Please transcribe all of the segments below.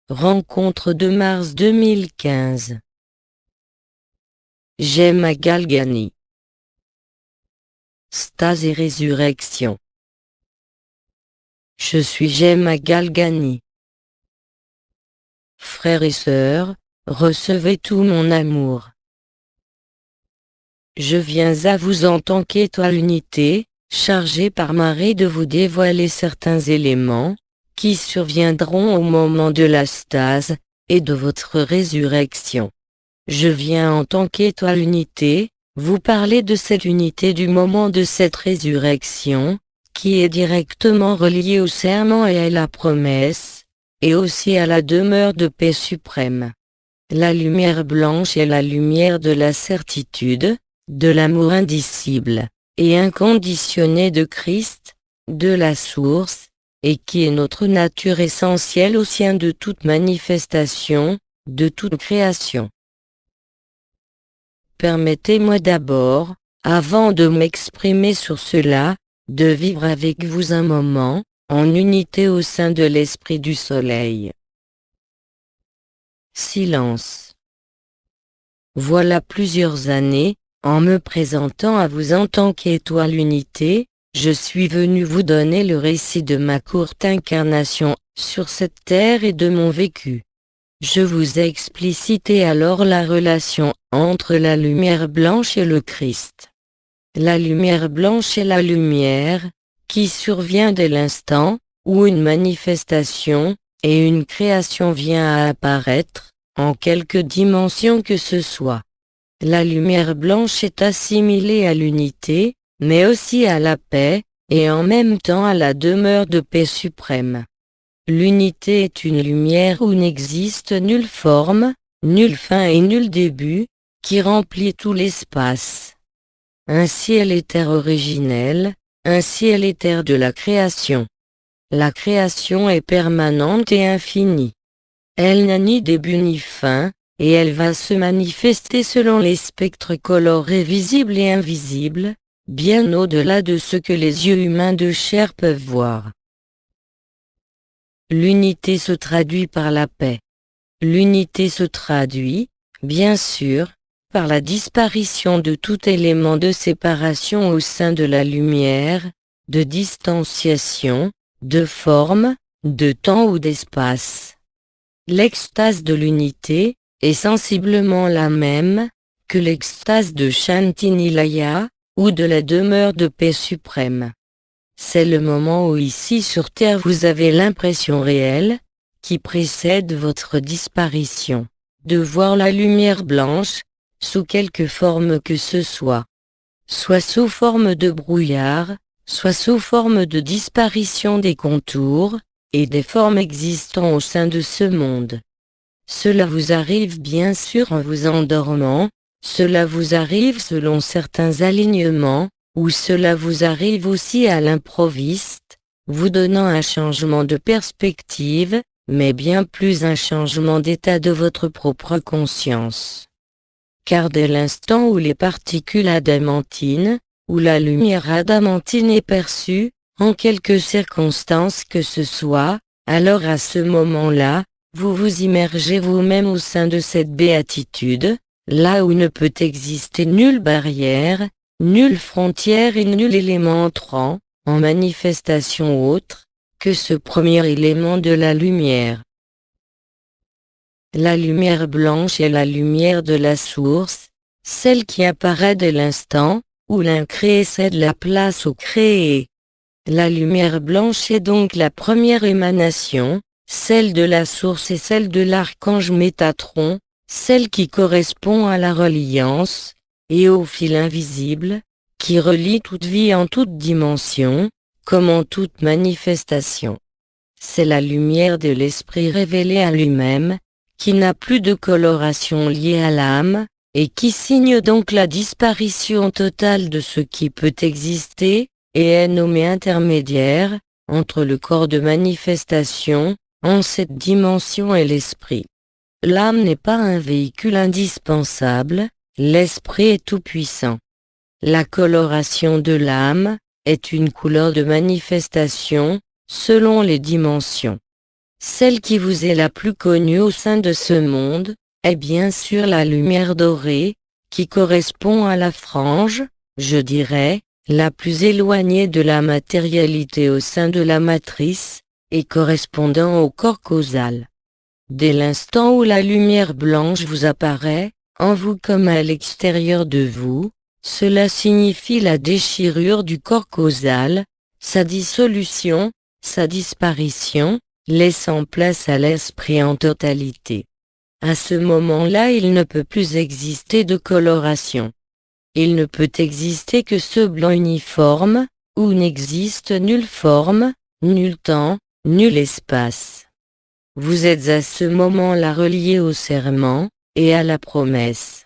Rencontre de mars 2015. Gemma Galgani. Stase et résurrection. Je suis Gemma Galgani. Frères et sœurs, recevez tout mon amour. Je viens à vous en tant qu'étoile unité, chargée par Marie de vous dévoiler certains éléments, qui surviendront au moment de la stase, et de votre résurrection. Je viens en tant qu'étoile unité, vous parler de cette unité du moment de cette résurrection, qui est directement reliée au serment et à la promesse, et aussi à la demeure de paix suprême. La lumière blanche est la lumière de la certitude, de l'amour indicible, et inconditionné de Christ, de la source, et qui est notre nature essentielle au sein de toute manifestation, de toute création. Permettez-moi d'abord, avant de m'exprimer sur cela, de vivre avec vous un moment, en unité au sein de l'Esprit du Soleil. Silence. Voilà plusieurs années, en me présentant à vous en tant qu'étoile unité, je suis venu vous donner le récit de ma courte incarnation sur cette terre et de mon vécu. Je vous ai explicité alors la relation entre la lumière blanche et le Christ. La lumière blanche est la lumière, qui survient dès l'instant, où une manifestation, et une création vient à apparaître, en quelque dimension que ce soit. La lumière blanche est assimilée à l'unité, mais aussi à la paix, et en même temps à la demeure de paix suprême. L'unité est une lumière où n'existe nulle forme, nulle fin et nul début, qui remplit tout l'espace. Un ciel éther originel, un ciel éther de la création. La création est permanente et infinie. Elle n'a ni début ni fin, et elle va se manifester selon les spectres colorés visibles et invisibles, bien au-delà de ce que les yeux humains de chair peuvent voir. L'unité se traduit par la paix. L'unité se traduit, bien sûr, par la disparition de tout élément de séparation au sein de la lumière, de distanciation, de forme, de temps ou d'espace. L'extase de l'unité est sensiblement la même que l'extase de Shanti-Nilaya, ou de la demeure de paix suprême. C'est le moment où ici sur Terre vous avez l'impression réelle, qui précède votre disparition, de voir la lumière blanche, sous quelque forme que ce soit sous forme de brouillard, soit sous forme de disparition des contours, et des formes existant au sein de ce monde. Cela vous arrive bien sûr en vous endormant, cela vous arrive selon certains alignements, ou cela vous arrive aussi à l'improviste, vous donnant un changement de perspective, mais bien plus un changement d'état de votre propre conscience. Car dès l'instant où les particules adamantines, où la lumière adamantine est perçue, en quelque circonstance que ce soit, alors à ce moment-là, vous vous immergez vous-même au sein de cette béatitude, là où ne peut exister nulle barrière, nulle frontière et nul élément entrant, en manifestation autre, que ce premier élément de la lumière. La lumière blanche est la lumière de la source, celle qui apparaît dès l'instant, où l'incréé cède la place au créé. La lumière blanche est donc la première émanation, celle de la source et celle de l'archange Métatron, celle qui correspond à la reliance, et au fil invisible, qui relie toute vie en toute dimension, comme en toute manifestation. C'est la lumière de l'esprit révélé à lui-même, qui n'a plus de coloration liée à l'âme, et qui signe donc la disparition totale de ce qui peut exister, et est nommé intermédiaire, entre le corps de manifestation, en cette dimension et l'esprit. L'âme n'est pas un véhicule indispensable, l'esprit est tout-puissant. La coloration de l'âme est une couleur de manifestation, selon les dimensions. celle qui vous est la plus connue au sein de ce monde, est bien sûr la lumière dorée, qui correspond à la frange, je dirais, la plus éloignée de la matérialité au sein de la matrice, et correspondant au corps causal. Dès l'instant où la lumière blanche vous apparaît, en vous comme à l'extérieur de vous, cela signifie la déchirure du corps causal, sa dissolution, sa disparition, laissant place à l'esprit en totalité. À ce moment-là, il ne peut plus exister de coloration. Il ne peut exister que ce blanc uniforme, où n'existe nulle forme, nul temps, nul espace. Vous êtes à ce moment-là relié au serment, et à la promesse.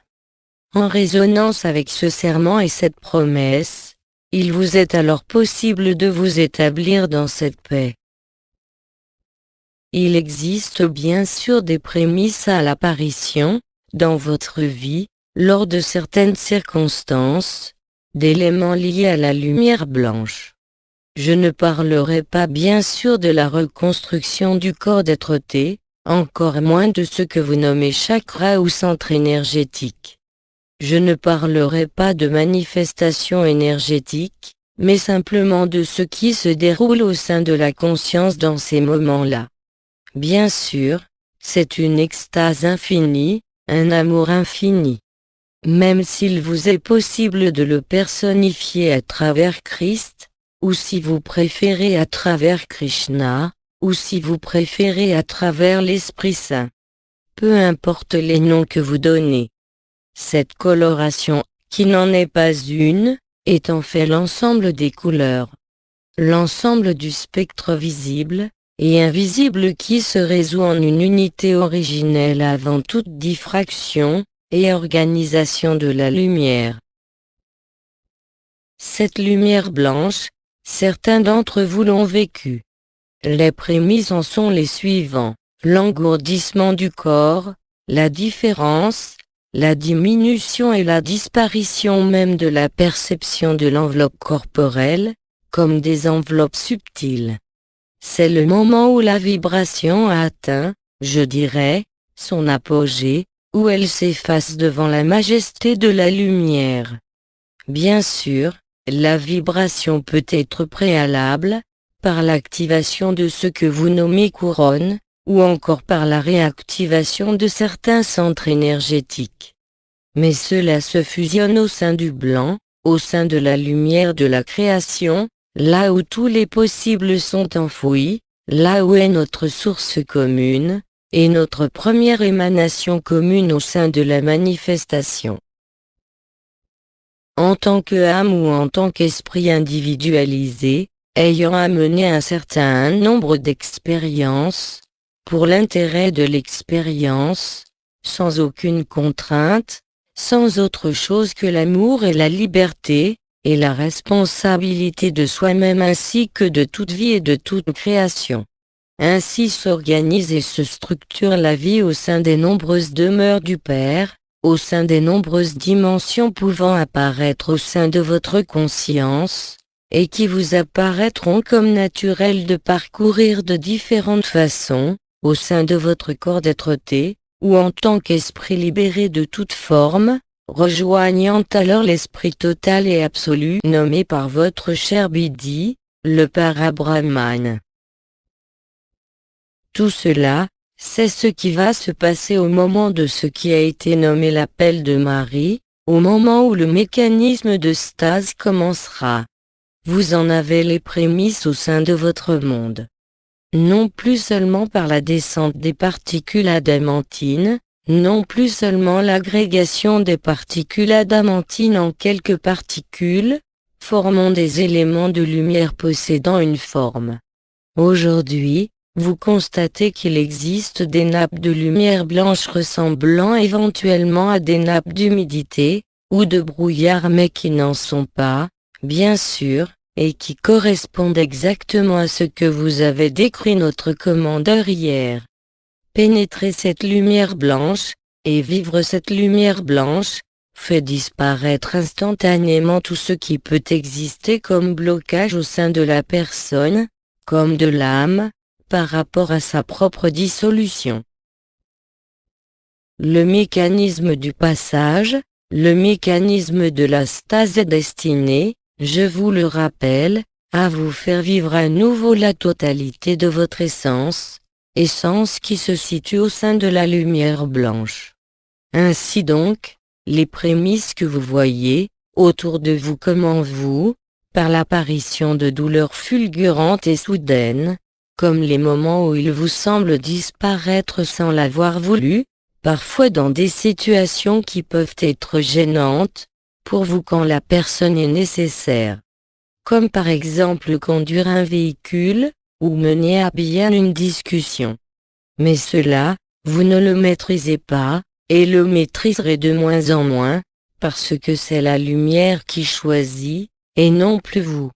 En résonance avec ce serment et cette promesse, il vous est alors possible de vous établir dans cette paix. Il existe bien sûr des prémices à l'apparition, dans votre vie, lors de certaines circonstances, d'éléments liés à la lumière blanche. Je ne parlerai pas bien sûr de la reconstruction du corps d'être-té, encore moins de ce que vous nommez chakra ou centre énergétique. Je ne parlerai pas de manifestation énergétique, mais simplement de ce qui se déroule au sein de la conscience dans ces moments-là. Bien sûr, c'est une extase infinie, un amour infini. Même s'il vous est possible de le personnifier à travers Christ, ou si vous préférez à travers Krishna, ou si vous préférez à travers l'Esprit Saint. Peu importe les noms que vous donnez. Cette coloration, qui n'en est pas une, est en fait l'ensemble des couleurs. L'ensemble du spectre visible et invisible qui se résout en une unité originelle avant toute diffraction et organisation de la lumière. Cette lumière blanche, certains d'entre vous l'ont vécue. Les prémices en sont les suivants: l'engourdissement du corps, la différence, la diminution et la disparition même de la perception de l'enveloppe corporelle, comme des enveloppes subtiles. C'est le moment où la vibration a atteint, je dirais, son apogée, où elle s'efface devant la majesté de la lumière. Bien sûr, la vibration peut être préalable, par l'activation de ce que vous nommez couronne, ou encore par la réactivation de certains centres énergétiques. Mais cela se fusionne au sein du blanc, au sein de la lumière de la création, là où tous les possibles sont enfouis, là où est notre source commune, et notre première émanation commune au sein de la manifestation. En tant qu'âme ou en tant qu'esprit individualisé, ayant amené un certain nombre d'expériences, pour l'intérêt de l'expérience, sans aucune contrainte, sans autre chose que l'amour et la liberté, et la responsabilité de soi-même ainsi que de toute vie et de toute création. Ainsi s'organise et se structure la vie au sein des nombreuses demeures du Père, au sein des nombreuses dimensions pouvant apparaître au sein de votre conscience, et qui vous apparaîtront comme naturelles de parcourir de différentes façons, au sein de votre corps d'être-té, ou en tant qu'esprit libéré de toute forme, rejoignant alors l'esprit total et absolu nommé par votre cher Bidhi, le Parabrahman. Tout cela, c'est ce qui va se passer au moment de ce qui a été nommé l'appel de Marie, au moment où le mécanisme de stase commencera. Vous en avez les prémices au sein de votre monde. Non plus seulement par la descente des particules adamantines, non plus seulement l'agrégation des particules adamantines en quelques particules, formant des éléments de lumière possédant une forme. Aujourd'hui, vous constatez qu'il existe des nappes de lumière blanche ressemblant éventuellement à des nappes d'humidité, ou de brouillard mais qui n'en sont pas, bien sûr, et qui correspondent exactement à ce que vous avez décrit notre commandeur hier. Pénétrer cette lumière blanche, et vivre cette lumière blanche, fait disparaître instantanément tout ce qui peut exister comme blocage au sein de la personne, comme de l'âme, par rapport à sa propre dissolution. Le mécanisme du passage, le mécanisme de la stase est destiné, je vous le rappelle, à vous faire vivre à nouveau la totalité de votre essence qui se situe au sein de la lumière blanche. Ainsi donc, les prémices que vous voyez, autour de vous comme en vous, par l'apparition de douleurs fulgurantes et soudaines, comme les moments où il vous semble disparaître sans l'avoir voulu, parfois dans des situations qui peuvent être gênantes, pour vous quand la personne est nécessaire. Comme par exemple conduire un véhicule, ou mener à bien une discussion. Mais cela, vous ne le maîtrisez pas, et le maîtriserez de moins en moins, parce que c'est la lumière qui choisit, et non plus vous.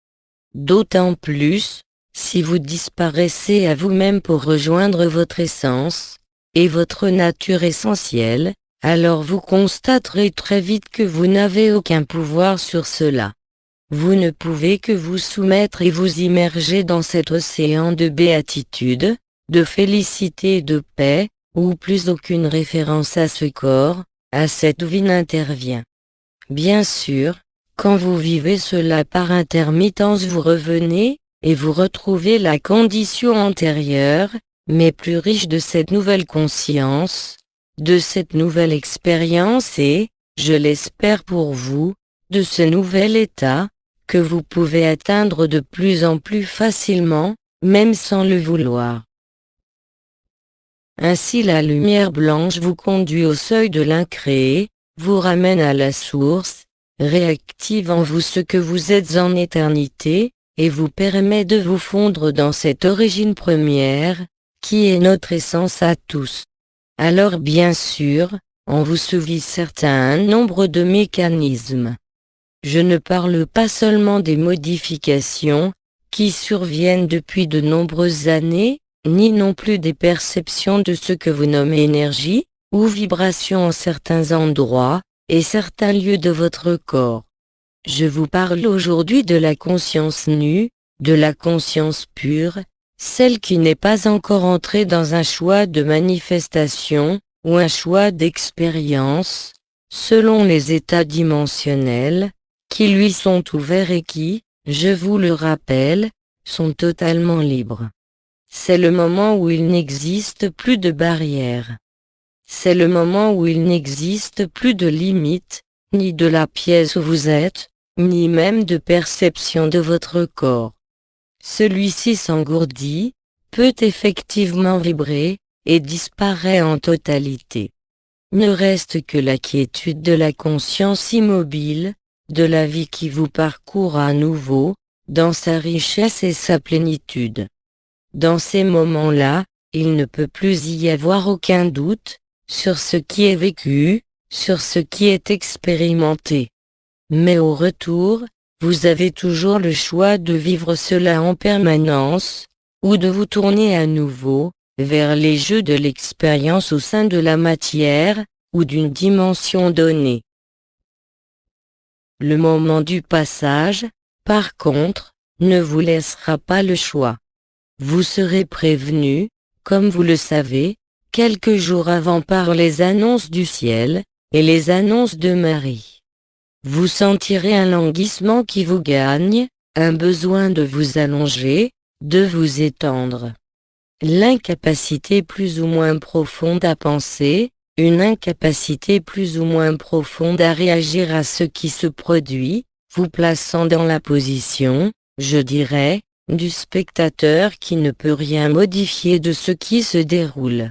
D'autant plus, si vous disparaissez à vous-même pour rejoindre votre essence, et votre nature essentielle, alors vous constaterez très vite que vous n'avez aucun pouvoir sur cela. Vous ne pouvez que vous soumettre et vous immerger dans cet océan de béatitude, de félicité et de paix, où plus aucune référence à ce corps, à cette vie n'intervient. Bien sûr, quand vous vivez cela par intermittence vous revenez, et vous retrouvez la condition antérieure, mais plus riche de cette nouvelle conscience, de cette nouvelle expérience et, je l'espère pour vous, de ce nouvel état, que vous pouvez atteindre de plus en plus facilement, même sans le vouloir. Ainsi la lumière blanche vous conduit au seuil de l'incréé, vous ramène à la source, réactive en vous ce que vous êtes en éternité, et vous permet de vous fondre dans cette origine première, qui est notre essence à tous. Alors bien sûr, on vous souvit certain nombre de mécanismes. Je ne parle pas seulement des modifications, qui surviennent depuis de nombreuses années, ni non plus des perceptions de ce que vous nommez énergie, ou vibration en certains endroits, et certains lieux de votre corps. Je vous parle aujourd'hui de la conscience nue, de la conscience pure, celle qui n'est pas encore entrée dans un choix de manifestation, ou un choix d'expérience, selon les états dimensionnels, qui lui sont ouverts et qui, je vous le rappelle, sont totalement libres. C'est le moment où il n'existe plus de barrières. C'est le moment où il n'existe plus de limites, ni de la pièce où vous êtes, ni même de perception de votre corps. Celui-ci s'engourdit, peut effectivement vibrer, et disparaît en totalité. Ne reste que la quiétude de la conscience immobile, de la vie qui vous parcourt à nouveau, dans sa richesse et sa plénitude. Dans ces moments-là, il ne peut plus y avoir aucun doute, sur ce qui est vécu, sur ce qui est expérimenté. Mais au retour, vous avez toujours le choix de vivre cela en permanence, ou de vous tourner à nouveau, vers les jeux de l'expérience au sein de la matière, ou d'une dimension donnée. Le moment du passage, par contre, ne vous laissera pas le choix. Vous serez prévenu, comme vous le savez, quelques jours avant par les annonces du ciel, et les annonces de Marie. Vous sentirez un languissement qui vous gagne, un besoin de vous allonger, de vous étendre. L'incapacité plus ou moins profonde à penser, une incapacité plus ou moins profonde à réagir à ce qui se produit, vous plaçant dans la position, je dirais, du spectateur qui ne peut rien modifier de ce qui se déroule.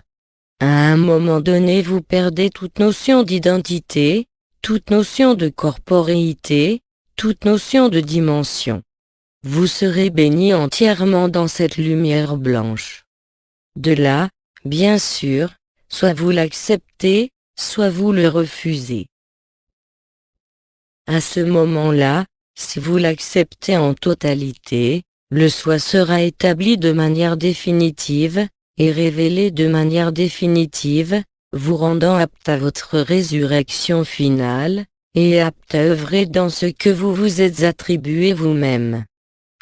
À un moment donné vous perdez toute notion d'identité, toute notion de corporéité, toute notion de dimension. Vous serez béni entièrement dans cette lumière blanche. De là, bien sûr, soit vous l'acceptez, soit vous le refusez. À ce moment-là, si vous l'acceptez en totalité, le soi sera établi de manière définitive, et révélé de manière définitive, vous rendant apte à votre résurrection finale, et apte à œuvrer dans ce que vous vous êtes attribué vous-même.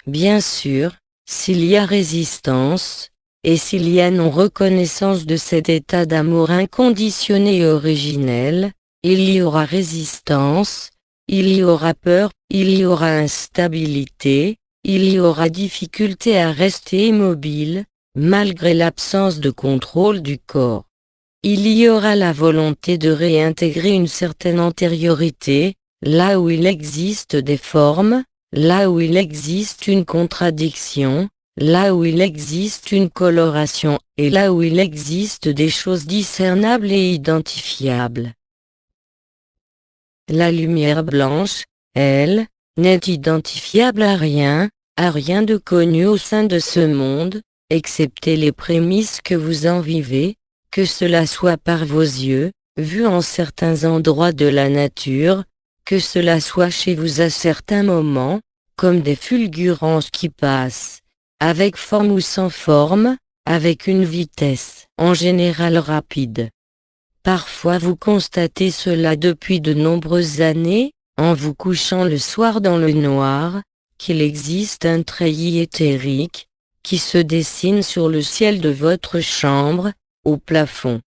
Bien sûr, s'il y a résistance, et s'il y a non reconnaissance de cet état d'amour inconditionné et originel, il y aura résistance, il y aura peur, il y aura instabilité, il y aura difficulté à rester immobile, malgré l'absence de contrôle du corps. Il y aura la volonté de réintégrer une certaine antériorité, là où il existe des formes, là où il existe une contradiction, là où il existe une coloration, et là où il existe des choses discernables et identifiables. La lumière blanche, elle, n'est identifiable à rien de connu au sein de ce monde, excepté les prémices que vous en vivez, que cela soit par vos yeux, vus en certains endroits de la nature, que cela soit chez vous à certains moments, comme des fulgurances qui passent, avec forme ou sans forme, avec une vitesse en général rapide. Parfois vous constatez cela depuis de nombreuses années, en vous couchant le soir dans le noir, qu'il existe un treillis éthérique, qui se dessine sur le ciel de votre chambre, au plafond.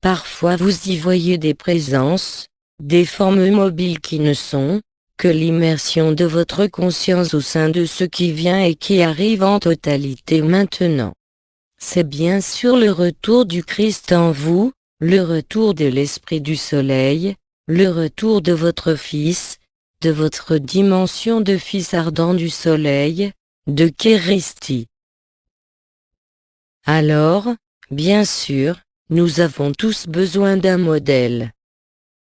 Parfois vous y voyez des présences, des formes mobiles qui ne sont que l'immersion de votre conscience au sein de ce qui vient et qui arrive en totalité maintenant. C'est bien sûr le retour du Christ en vous, le retour de l'Esprit du Soleil, le retour de votre Fils, de votre dimension de Fils ardent du Soleil, de Kéristi. Alors, bien sûr, nous avons tous besoin d'un modèle.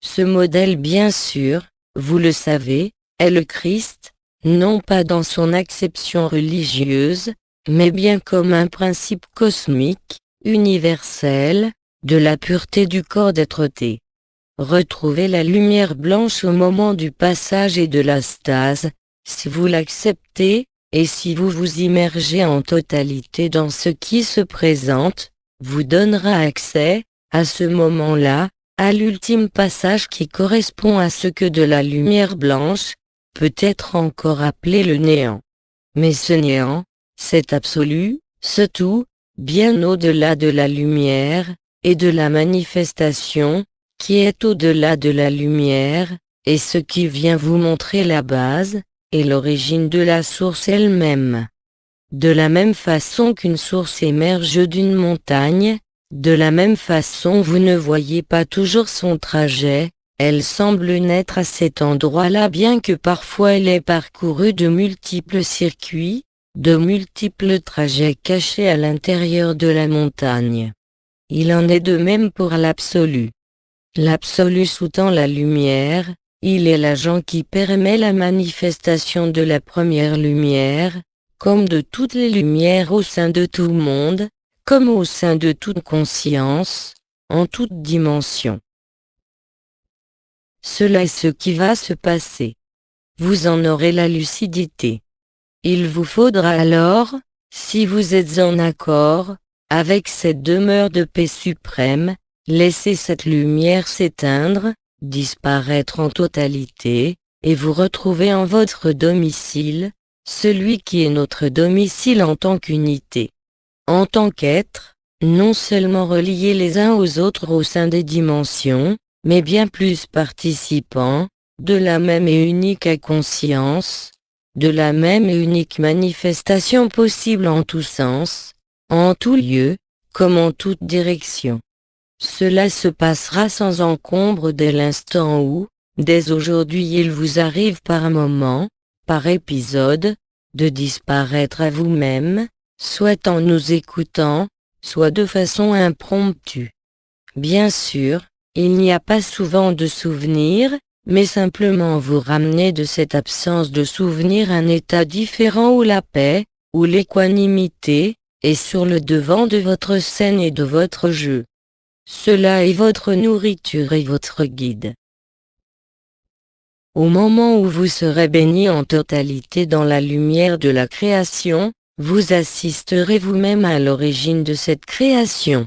Ce modèle, bien sûr, vous le savez, est le Christ, non pas dans son acception religieuse, mais bien comme un principe cosmique, universel, de la pureté du corps d'être-té. Retrouvez la lumière blanche au moment du passage et de la stase, si vous l'acceptez, et si vous vous immergez en totalité dans ce qui se présente, vous donnera accès, à ce moment-là, à l'ultime passage qui correspond à ce que de la lumière blanche, peut être encore appelé le néant. Mais ce néant, cet absolu, ce tout, bien au-delà de la lumière, et de la manifestation, qui est au-delà de la lumière, et ce qui vient vous montrer la base, et l'origine de la source elle-même. De la même façon qu'une source émerge d'une montagne, de la même façon vous ne voyez pas toujours son trajet, elle semble naître à cet endroit-là bien que parfois elle ait parcouru de multiples circuits, de multiples trajets cachés à l'intérieur de la montagne. Il en est de même pour l'absolu. L'absolu sous-tend la lumière, il est l'agent qui permet la manifestation de la première lumière, comme de toutes les lumières au sein de tout monde, comme au sein de toute conscience, en toute dimension. Cela est ce qui va se passer. Vous en aurez la lucidité. Il vous faudra alors, si vous êtes en accord, avec cette demeure de paix suprême, laisser cette lumière s'éteindre, disparaître en totalité, et vous retrouver en votre domicile, celui qui est notre domicile en tant qu'unité. En tant qu'être, non seulement reliés les uns aux autres au sein des dimensions, mais bien plus participants, de la même et unique conscience, de la même et unique manifestation possible en tous sens, en tout lieu, comme en toute direction. Cela se passera sans encombre dès l'instant où, dès aujourd'hui il vous arrive par moment, par épisode, de disparaître à vous-même, soit en nous écoutant, soit de façon impromptue. Bien sûr, il n'y a pas souvent de souvenirs, mais simplement vous ramenez de cette absence de souvenir un état différent où la paix, où l'équanimité, est sur le devant de votre scène et de votre jeu. Cela est votre nourriture et votre guide. Au moment où vous serez béni en totalité dans la lumière de la création, vous assisterez vous-même à l'origine de cette création.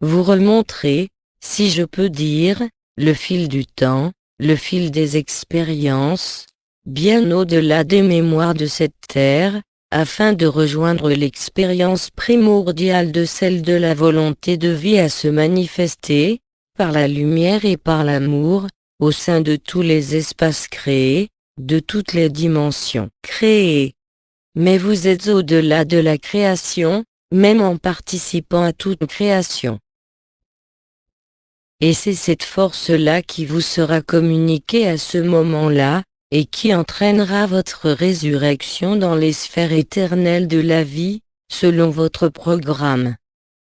Vous remonterez, si je peux dire, le fil du temps, le fil des expériences, bien au-delà des mémoires de cette terre, afin de rejoindre l'expérience primordiale de celle de la volonté de vie à se manifester, par la lumière et par l'amour, au sein de tous les espaces créés, de toutes les dimensions créées. Mais vous êtes au-delà de la création, même en participant à toute création. Et c'est cette force-là qui vous sera communiquée à ce moment-là, et qui entraînera votre résurrection dans les sphères éternelles de la vie, selon votre programme.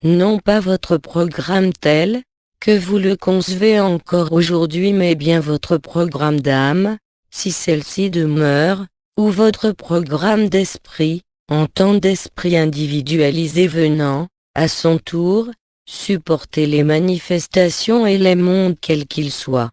Non pas votre programme tel, que vous le concevez encore aujourd'hui, mais bien votre programme d'âme, si celle-ci demeure, ou votre programme d'esprit, en tant d'esprit individualisé venant, à son tour, supporter les manifestations et les mondes quels qu'ils soient,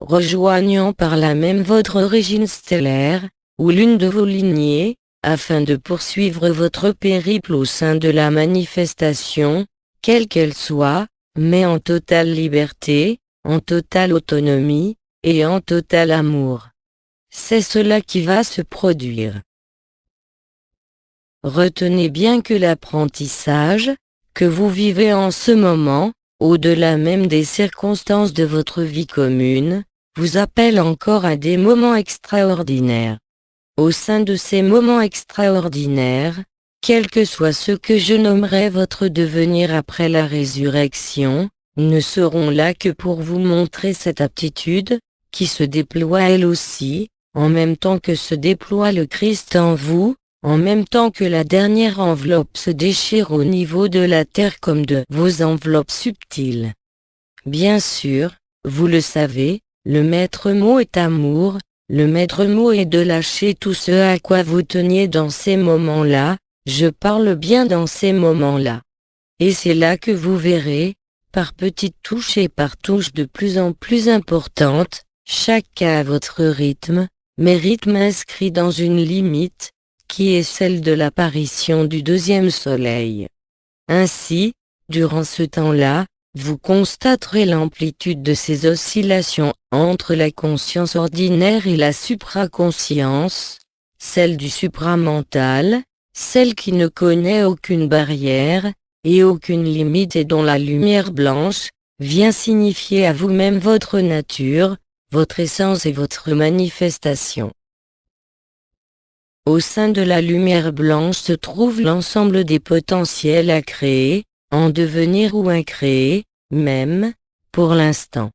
rejoignant par là même votre origine stellaire, ou l'une de vos lignées, afin de poursuivre votre périple au sein de la manifestation, quelle qu'elle soit, mais en totale liberté, en totale autonomie, et en total amour. C'est cela qui va se produire. Retenez bien que l'apprentissage, que vous vivez en ce moment, au-delà même des circonstances de votre vie commune, vous appelle encore à des moments extraordinaires. Au sein de ces moments extraordinaires, quel que soit ce que je nommerai votre devenir après la résurrection, ne seront là que pour vous montrer cette aptitude, qui se déploie elle aussi, en même temps que se déploie le Christ en vous, en même temps que la dernière enveloppe se déchire au niveau de la terre comme de vos enveloppes subtiles. Bien sûr, vous le savez, le maître mot est amour, le maître mot est de lâcher tout ce à quoi vous teniez dans ces moments-là, je parle bien dans ces moments-là. Et c'est là que vous verrez, par petites touches et par touches de plus en plus importantes, chacun à votre rythme, mais rythme inscrit dans une limite, qui est celle de l'apparition du deuxième soleil. Ainsi, durant ce temps-là, vous constaterez l'amplitude de ces oscillations entre la conscience ordinaire et la supraconscience, celle du supramental, celle qui ne connaît aucune barrière, et aucune limite et dont la lumière blanche, vient signifier à vous-même votre nature, votre essence et votre manifestation. Au sein de la lumière blanche se trouve l'ensemble des potentiels à créer, en devenir ou incréés, même, pour l'instant.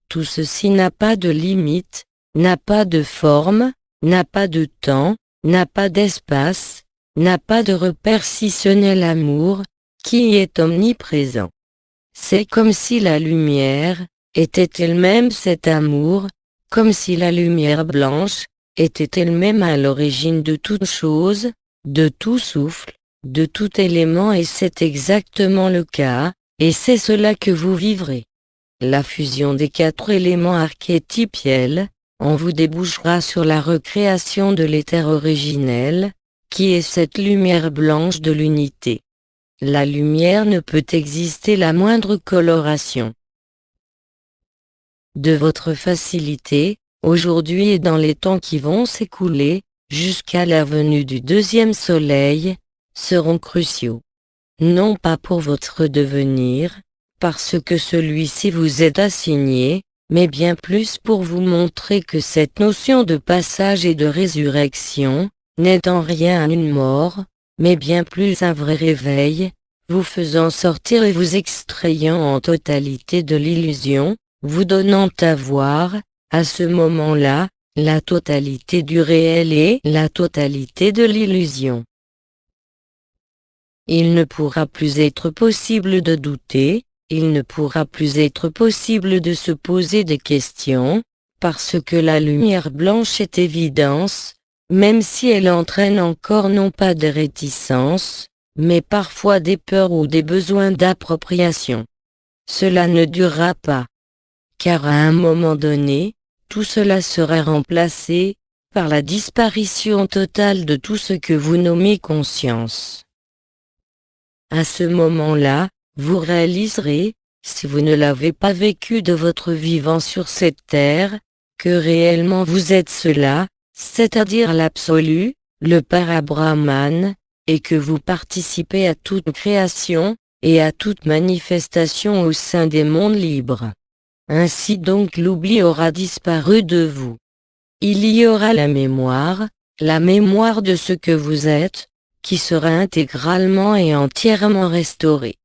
Tout ceci n'a pas de limite, n'a pas de forme, n'a pas de temps, n'a pas d'espace, n'a pas de repère si ce n'est l'amour, qui y est omniprésent. C'est comme si la lumière était elle-même cet amour, comme si la lumière blanche était elle-même à l'origine de toute chose, de tout souffle, de tout élément, et c'est exactement le cas, et c'est cela que vous vivrez. La fusion des 4 éléments archétypiels, en vous débouchera sur la recréation de l'éther originel, qui est cette lumière blanche de l'unité. La lumière ne peut exister la moindre coloration. De votre facilité, aujourd'hui et dans les temps qui vont s'écouler, jusqu'à la venue du deuxième soleil, seront cruciaux. Non pas pour votre devenir, parce que celui-ci vous est assigné, mais bien plus pour vous montrer que cette notion de passage et de résurrection, n'est en rien une mort, mais bien plus un vrai réveil, vous faisant sortir et vous extrayant en totalité de l'illusion, vous donnant à voir, à ce moment-là, la totalité du réel et la totalité de l'illusion. Il ne pourra plus être possible de douter, il ne pourra plus être possible de se poser des questions, parce que la lumière blanche est évidence, même si elle entraîne encore non pas des réticences, mais parfois des peurs ou des besoins d'appropriation. Cela ne durera pas. Car à un moment donné, tout cela sera remplacé par la disparition totale de tout ce que vous nommez conscience. À ce moment-là, vous réaliserez, si vous ne l'avez pas vécu de votre vivant sur cette terre, que réellement vous êtes cela, c'est-à-dire l'absolu, le Parabrahman, et que vous participez à toute création, et à toute manifestation au sein des mondes libres. Ainsi donc l'oubli aura disparu de vous. Il y aura la mémoire de ce que vous êtes, qui sera intégralement et entièrement restaurée.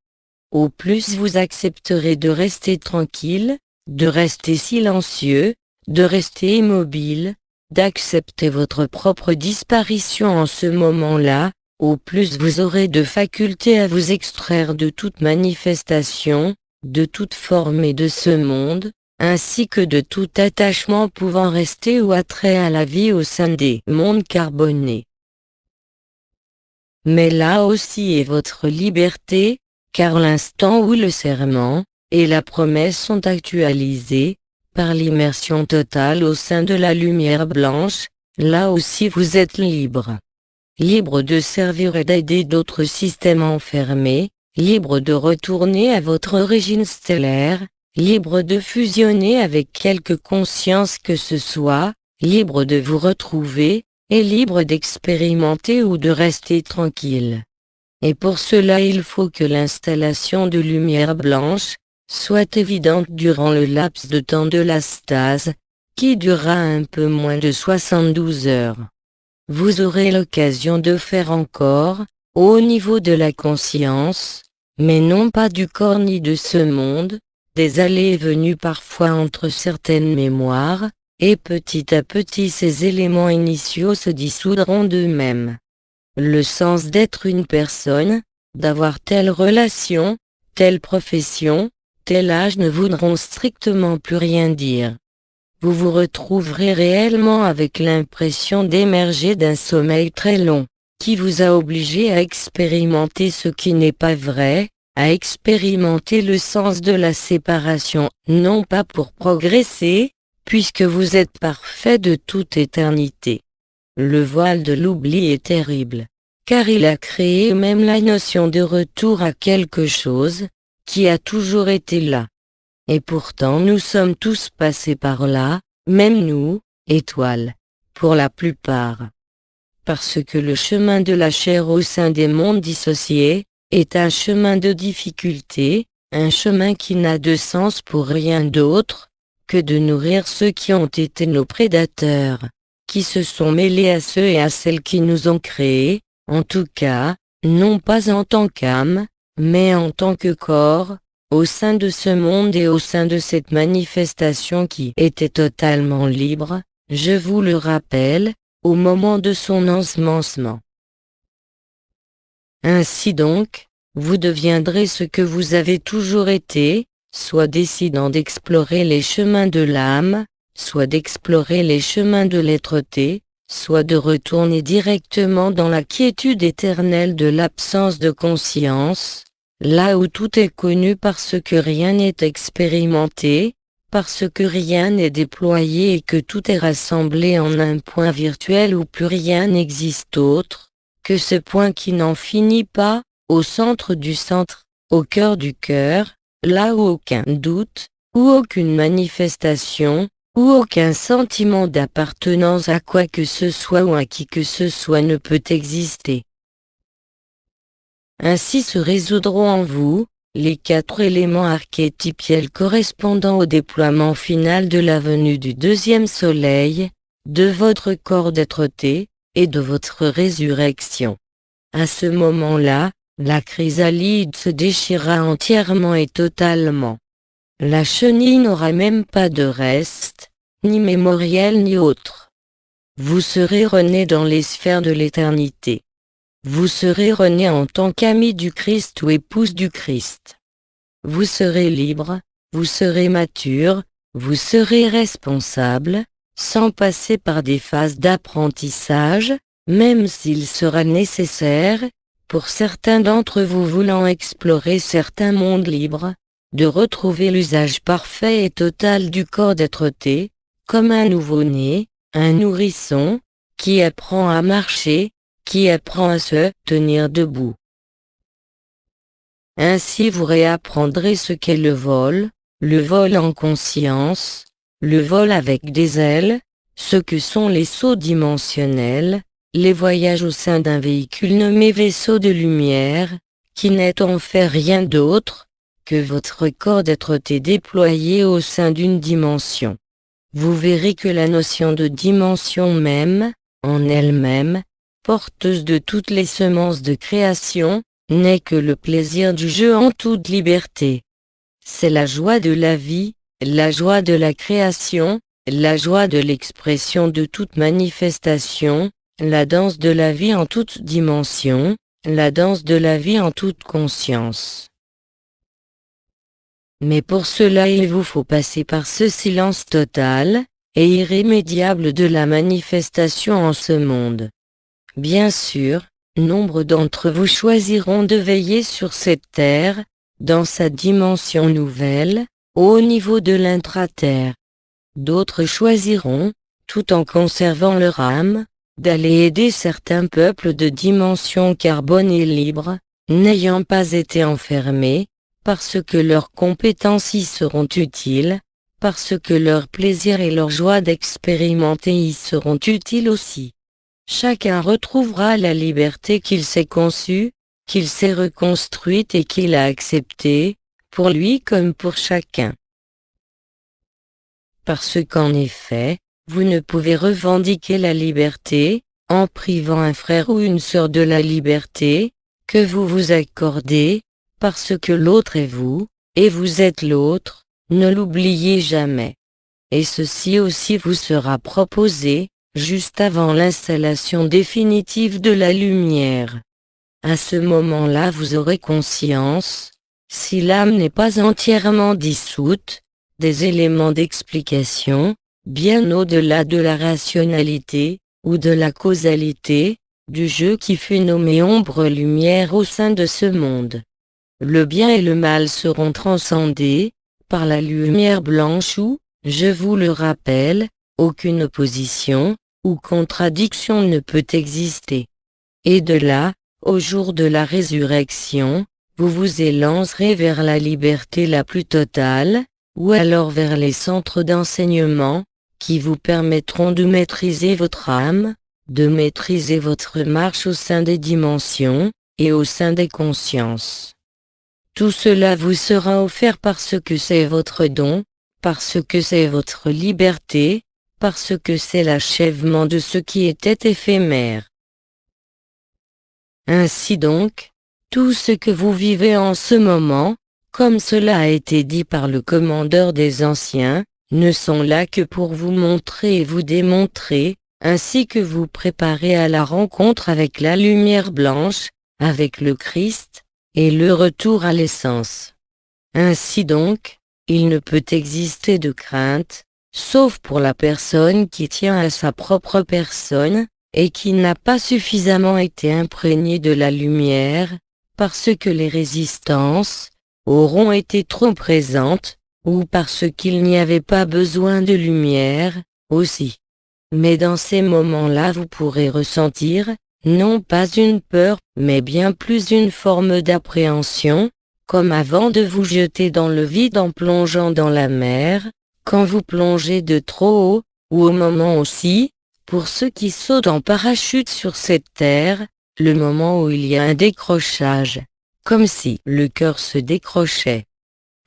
Au plus vous accepterez de rester tranquille, de rester silencieux, de rester immobile, d'accepter votre propre disparition en ce moment-là, au plus vous aurez de faculté à vous extraire de toute manifestation, de toute forme et de ce monde, ainsi que de tout attachement pouvant rester ou attrait à la vie au sein des mondes carbonés. Mais là aussi est votre liberté, car l'instant où le serment et la promesse sont actualisés, par l'immersion totale au sein de la lumière blanche, là aussi vous êtes libre. Libre de servir et d'aider d'autres systèmes enfermés, libre de retourner à votre origine stellaire, libre de fusionner avec quelque conscience que ce soit, libre de vous retrouver, et libre d'expérimenter ou de rester tranquille. Et pour cela il faut que l'installation de lumière blanche soit évidente durant le laps de temps de la stase, qui durera un peu moins de 72 heures. Vous aurez l'occasion de faire encore, au niveau de la conscience, mais non pas du corps ni de ce monde, des allées et venues parfois entre certaines mémoires, et petit à petit ces éléments initiaux se dissoudront d'eux-mêmes. Le sens d'être une personne, d'avoir telle relation, telle profession, tel âge ne voudront strictement plus rien dire. Vous vous retrouverez réellement avec l'impression d'émerger d'un sommeil très long, qui vous a obligé à expérimenter ce qui n'est pas vrai, à expérimenter le sens de la séparation, non pas pour progresser, puisque vous êtes parfait de toute éternité. Le voile de l'oubli est terrible, car il a créé même la notion de retour à quelque chose, qui a toujours été là. Et pourtant nous sommes tous passés par là, même nous, étoiles, pour la plupart. Parce que le chemin de la chair au sein des mondes dissociés, est un chemin de difficulté, un chemin qui n'a de sens pour rien d'autre, que de nourrir ceux qui ont été nos prédateurs, qui se sont mêlés à ceux et à celles qui nous ont créés, en tout cas, non pas en tant qu'âme, mais en tant que corps, au sein de ce monde et au sein de cette manifestation qui était totalement libre, je vous le rappelle, au moment de son ensemencement. Ainsi donc, vous deviendrez ce que vous avez toujours été, soit décidant d'explorer les chemins de l'âme, soit d'explorer les chemins de l'être-té, soit de retourner directement dans la quiétude éternelle de l'absence de conscience, là où tout est connu parce que rien n'est expérimenté, parce que rien n'est déployé et que tout est rassemblé en un point virtuel où plus rien n'existe autre, que ce point qui n'en finit pas, au centre du centre, au cœur du cœur, là où aucun doute, où aucune manifestation, où aucun sentiment d'appartenance à quoi que ce soit ou à qui que ce soit ne peut exister. Ainsi se résoudront en vous, les 4 éléments archétypiels correspondant au déploiement final de la venue du deuxième soleil, de votre corps d'être-té, et de votre résurrection. À ce moment-là, la chrysalide se déchirera entièrement et totalement. La chenille n'aura même pas de reste, ni mémoriel ni autre. Vous serez rené dans les sphères de l'éternité. Vous serez rené en tant qu'ami du Christ ou épouse du Christ. Vous serez libre, vous serez mature, vous serez responsable, sans passer par des phases d'apprentissage, même s'il sera nécessaire, pour certains d'entre vous voulant explorer certains mondes libres, de retrouver l'usage parfait et total du corps d'être-té, comme un nouveau-né, un nourrisson, qui apprend à marcher, qui apprend à se tenir debout. Ainsi vous réapprendrez ce qu'est le vol en conscience, le vol avec des ailes, ce que sont les sauts dimensionnels, les voyages au sein d'un véhicule nommé vaisseau de lumière, qui n'est en fait rien d'autre que votre corps d'être-té déployé au sein d'une dimension. Vous verrez que la notion de dimension même, en elle-même, porteuse de toutes les semences de création, n'est que le plaisir du jeu en toute liberté. C'est la joie de la vie, la joie de la création, la joie de l'expression de toute manifestation, la danse de la vie en toute dimension, la danse de la vie en toute conscience. Mais pour cela il vous faut passer par ce silence total et irrémédiable de la manifestation en ce monde. Bien sûr, nombre d'entre vous choisiront de veiller sur cette terre, dans sa dimension nouvelle, au niveau de l'intra-terre. D'autres choisiront, tout en conservant leur âme, d'aller aider certains peuples de dimension carbonée libre, n'ayant pas été enfermés, parce que leurs compétences y seront utiles, parce que leur plaisir et leur joie d'expérimenter y seront utiles aussi. Chacun retrouvera la liberté qu'il s'est conçue, qu'il s'est reconstruite et qu'il a acceptée, pour lui comme pour chacun. Parce qu'en effet, vous ne pouvez revendiquer la liberté, en privant un frère ou une sœur de la liberté, que vous vous accordez, parce que l'autre est vous, et vous êtes l'autre, ne l'oubliez jamais. Et ceci aussi vous sera proposé, juste avant l'installation définitive de la lumière. À ce moment-là vous aurez conscience, si l'âme n'est pas entièrement dissoute, des éléments d'explication, bien au-delà de la rationalité, ou de la causalité, du jeu qui fut nommé ombre-lumière au sein de ce monde. Le bien et le mal seront transcendés, par la lumière blanche où, je vous le rappelle, aucune opposition, ou contradiction ne peut exister. Et de là, au jour de la résurrection, vous vous élancerez vers la liberté la plus totale, ou alors vers les centres d'enseignement, qui vous permettront de maîtriser votre âme, de maîtriser votre marche au sein des dimensions, et au sein des consciences. Tout cela vous sera offert parce que c'est votre don, parce que c'est votre liberté, parce que c'est l'achèvement de ce qui était éphémère. Ainsi donc, tout ce que vous vivez en ce moment, comme cela a été dit par le commandeur des anciens, ne sont là que pour vous montrer et vous démontrer, ainsi que vous préparer à la rencontre avec la lumière blanche, avec le Christ, et le retour à l'essence. Ainsi donc, il ne peut exister de crainte, sauf pour la personne qui tient à sa propre personne, et qui n'a pas suffisamment été imprégnée de la lumière, parce que les résistances auront été trop présentes, ou parce qu'il n'y avait pas besoin de lumière, aussi. Mais dans ces moments-là vous pourrez ressentir, non pas une peur, mais bien plus une forme d'appréhension, comme avant de vous jeter dans le vide en plongeant dans la mer, quand vous plongez de trop haut, ou au moment aussi, pour ceux qui sautent en parachute sur cette terre, le moment où il y a un décrochage, comme si le cœur se décrochait.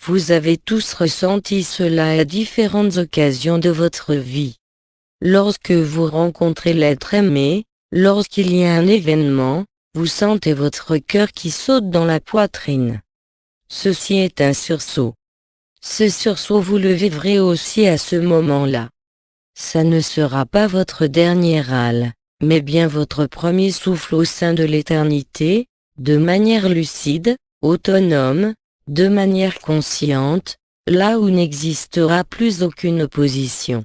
Vous avez tous ressenti cela à différentes occasions de votre vie. Lorsque vous rencontrez l'être aimé, lorsqu'il y a un événement, vous sentez votre cœur qui saute dans la poitrine. Ceci est un sursaut. Ce sursaut vous le vivrez aussi à ce moment-là. Ça ne sera pas votre dernier râle, mais bien votre premier souffle au sein de l'éternité, de manière lucide, autonome, de manière consciente, là où n'existera plus aucune opposition.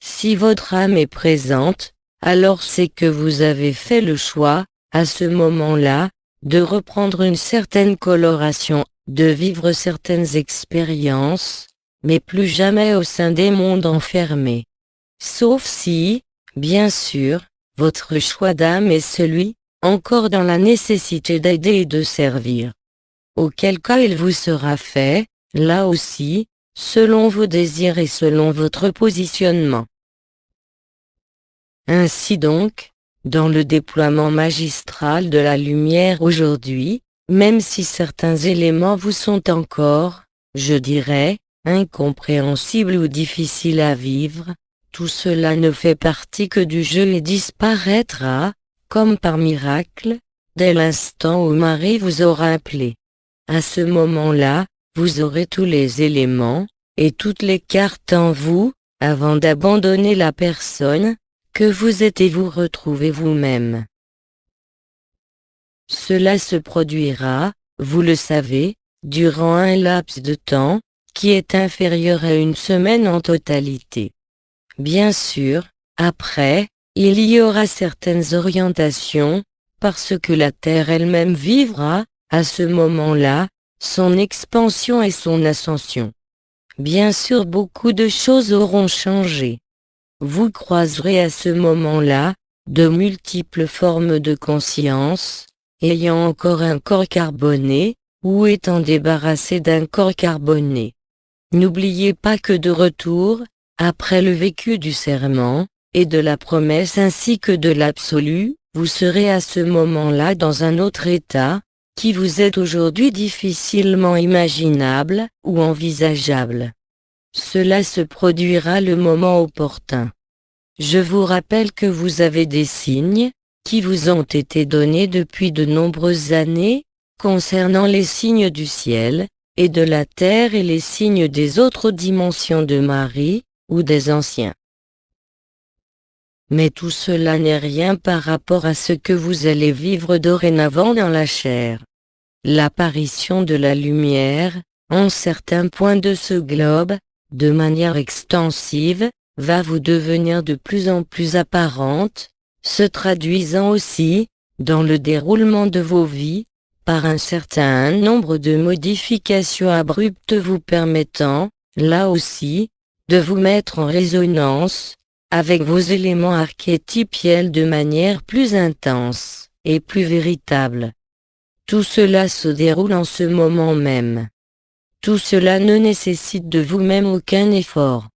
Si votre âme est présente, alors c'est que vous avez fait le choix, à ce moment-là, de reprendre une certaine coloration, de vivre certaines expériences, mais plus jamais au sein des mondes enfermés. Sauf si, bien sûr, votre choix d'âme est celui, encore dans la nécessité d'aider et de servir. Auquel cas il vous sera fait, là aussi, selon vos désirs et selon votre positionnement. Ainsi donc, dans le déploiement magistral de la lumière aujourd'hui, même si certains éléments vous sont encore, je dirais, incompréhensibles ou difficiles à vivre, tout cela ne fait partie que du jeu et disparaîtra, comme par miracle, dès l'instant où Marie vous aura appelé. À ce moment-là, vous aurez tous les éléments, et toutes les cartes en vous, avant d'abandonner la personne, que vous êtes et vous retrouver vous-même. Cela se produira, vous le savez, durant un laps de temps, qui est inférieur à une semaine en totalité. Bien sûr, après, il y aura certaines orientations, parce que la Terre elle-même vivra, à ce moment-là, son expansion et son ascension. Bien sûr, beaucoup de choses auront changé. Vous croiserez à ce moment-là, de multiples formes de conscience, ayant encore un corps carboné, ou étant débarrassé d'un corps carboné. N'oubliez pas que de retour, après le vécu du serment, et de la promesse ainsi que de l'absolu, vous serez à ce moment-là dans un autre état, qui vous est aujourd'hui difficilement imaginable ou envisageable. Cela se produira le moment opportun. Je vous rappelle que vous avez des signes, qui vous ont été donnés depuis de nombreuses années, concernant les signes du ciel, et de la terre et les signes des autres dimensions de Marie, ou des anciens. Mais tout cela n'est rien par rapport à ce que vous allez vivre dorénavant dans la chair. L'apparition de la lumière, en certains points de ce globe, de manière extensive, va vous devenir de plus en plus apparente, se traduisant aussi, dans le déroulement de vos vies, par un certain nombre de modifications abruptes vous permettant, là aussi, de vous mettre en résonance, avec vos éléments archétypiels de manière plus intense, et plus véritable. Tout cela se déroule en ce moment même. Tout cela ne nécessite de vous-même aucun effort.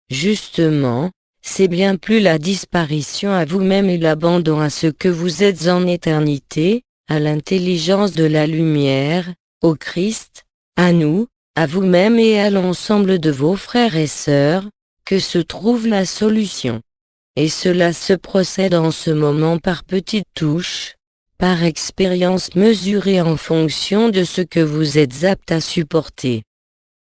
Justement, c'est bien plus la disparition à vous-même et l'abandon à ce que vous êtes en éternité, à l'intelligence de la lumière, au Christ, à nous, à vous-même et à l'ensemble de vos frères et sœurs, que se trouve la solution. Et cela se procède en ce moment par petites touches, par expérience mesurée en fonction de ce que vous êtes apte à supporter.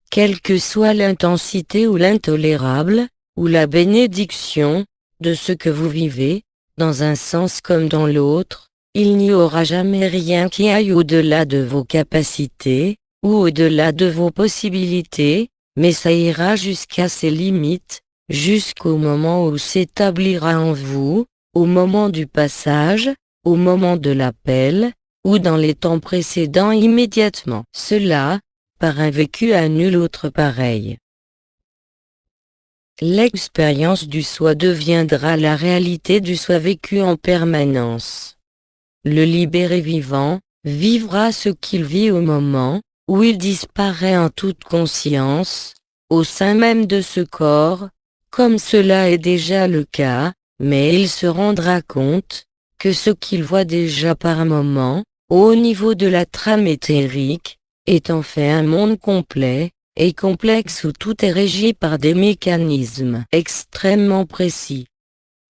Quelle que soit l'intensité ou l'intolérable, ou la bénédiction, de ce que vous vivez, dans un sens comme dans l'autre, il n'y aura jamais rien qui aille au-delà de vos capacités, ou au-delà de vos possibilités, mais ça ira jusqu'à ses limites, jusqu'au moment où s'établira en vous, au moment du passage, au moment de l'appel, ou dans les temps précédents immédiatement. Cela, par un vécu à nul autre pareil. L'expérience du soi deviendra la réalité du soi vécu en permanence. Le libéré vivant, vivra ce qu'il vit au moment, où il disparaît en toute conscience, au sein même de ce corps, comme cela est déjà le cas, mais il se rendra compte, que ce qu'il voit déjà par moment, au niveau de la trame éthérique, est en fait un monde complet, et complexe où tout est régi par des mécanismes extrêmement précis.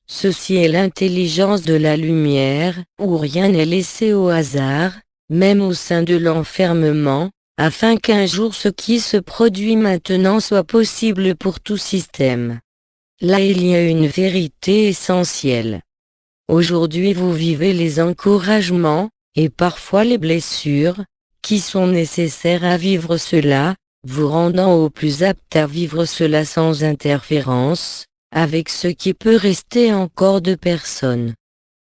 Ceci est l'intelligence de la lumière, où rien n'est laissé au hasard, même au sein de l'enfermement, afin qu'un jour ce qui se produit maintenant soit possible pour tout système. Là il y a une vérité essentielle. Aujourd'hui vous vivez les encouragements, et parfois les blessures, qui sont nécessaires à vivre cela, vous rendant au plus apte à vivre cela sans interférence, avec ce qui peut rester encore de personne.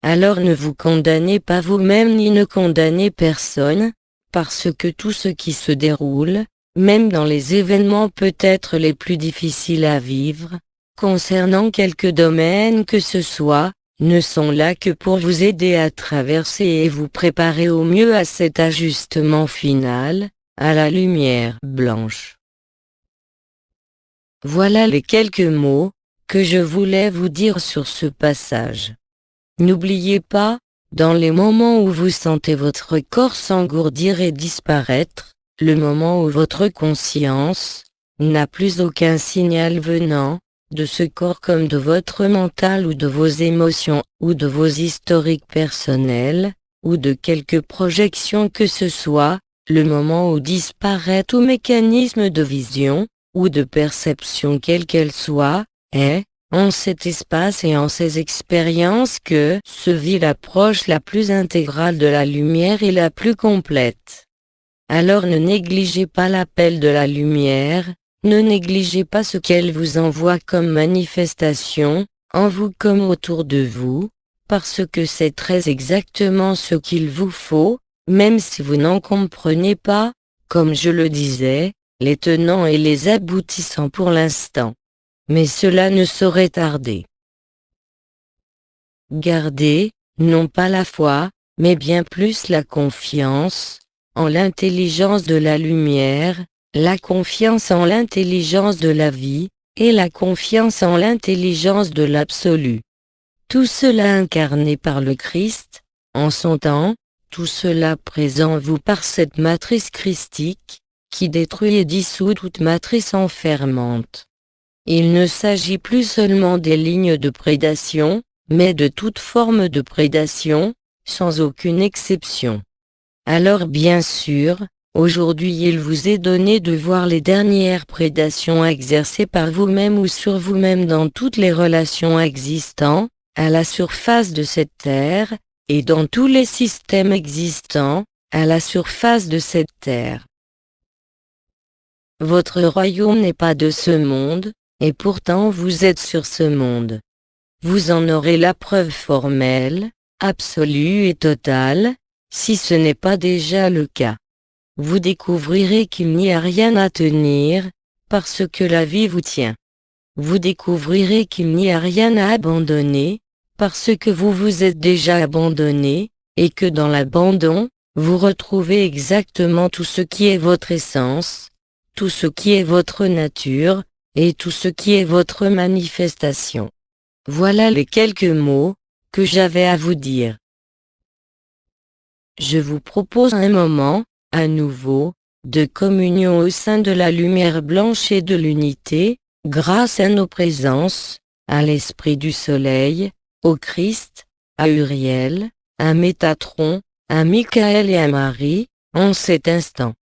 Alors ne vous condamnez pas vous-même ni ne condamnez personne, parce que tout ce qui se déroule, même dans les événements peut-être les plus difficiles à vivre, concernant quelque domaine que ce soit, ne sont là que pour vous aider à traverser et vous préparer au mieux à cet ajustement final, à la lumière blanche. Voilà les quelques mots que je voulais vous dire sur ce passage. N'oubliez pas, dans les moments où vous sentez votre corps s'engourdir et disparaître, le moment où votre conscience n'a plus aucun signal venant de ce corps comme de votre mental ou de vos émotions ou de vos historiques personnels, ou de quelque projection que ce soit, le moment où disparaît tout mécanisme de vision, ou de perception quelle qu'elle soit, est, en cet espace et en ces expériences que se vit l'approche la plus intégrale de la lumière et la plus complète. Alors ne négligez pas l'appel de la lumière, ne négligez pas ce qu'elle vous envoie comme manifestation, en vous comme autour de vous, parce que c'est très exactement ce qu'il vous faut, même si vous n'en comprenez pas, comme je le disais, les tenants et les aboutissants pour l'instant. Mais cela ne saurait tarder. Gardez, non pas la foi, mais bien plus la confiance, en l'intelligence de la lumière, la confiance en l'intelligence de la vie, et la confiance en l'intelligence de l'absolu. Tout cela incarné par le Christ, en son temps, tout cela présent en vous par cette matrice christique, qui détruit et dissout toute matrice enfermante. Il ne s'agit plus seulement des lignes de prédation, mais de toute forme de prédation, sans aucune exception. Alors bien sûr, aujourd'hui il vous est donné de voir les dernières prédations exercées par vous-même ou sur vous-même dans toutes les relations existantes, à la surface de cette terre, et dans tous les systèmes existants, à la surface de cette terre. Votre royaume n'est pas de ce monde, et pourtant vous êtes sur ce monde. Vous en aurez la preuve formelle, absolue et totale, si ce n'est pas déjà le cas. Vous découvrirez qu'il n'y a rien à tenir, parce que la vie vous tient. Vous découvrirez qu'il n'y a rien à abandonner, parce que vous vous êtes déjà abandonné, et que dans l'abandon, vous retrouvez exactement tout ce qui est votre essence, tout ce qui est votre nature, et tout ce qui est votre manifestation. Voilà les quelques mots que j'avais à vous dire. Je vous propose un moment, à nouveau, de communion au sein de la lumière blanche et de l'unité, grâce à nos présences, à l'Esprit du Soleil, au Christ, à Uriel, à Métatron, à Michael et à Marie, en cet instant.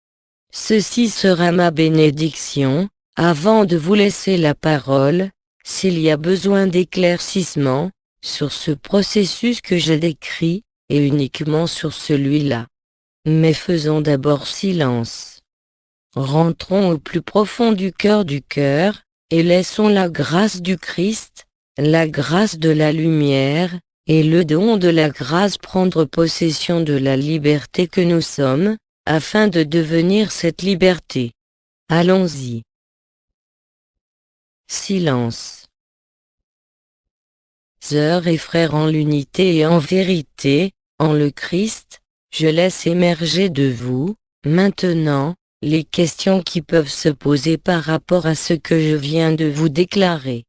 Ceci sera ma bénédiction, avant de vous laisser la parole, s'il y a besoin d'éclaircissement, sur ce processus que j'ai décrit, et uniquement sur celui-là. Mais faisons d'abord silence. Rentrons au plus profond du cœur, et laissons la grâce du Christ, la grâce de la lumière, et le don de la grâce prendre possession de la liberté que nous sommes, afin de devenir cette liberté. Allons-y. Silence. Sœurs et frères en l'unité et en vérité, en le Christ, je laisse émerger de vous, maintenant, les questions qui peuvent se poser par rapport à ce que je viens de vous déclarer.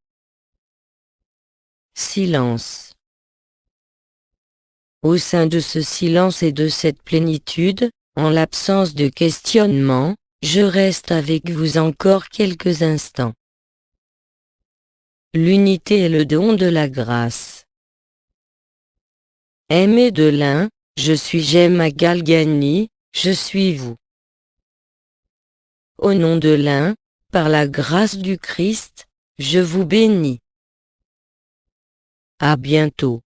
Silence. Au sein de ce silence et de cette plénitude, en l'absence de questionnement, je reste avec vous encore quelques instants. L'unité est le don de la grâce. Aimé de l'un, je suis Gemma Galgani, je suis vous. Au nom de l'un, par la grâce du Christ, je vous bénis. À bientôt.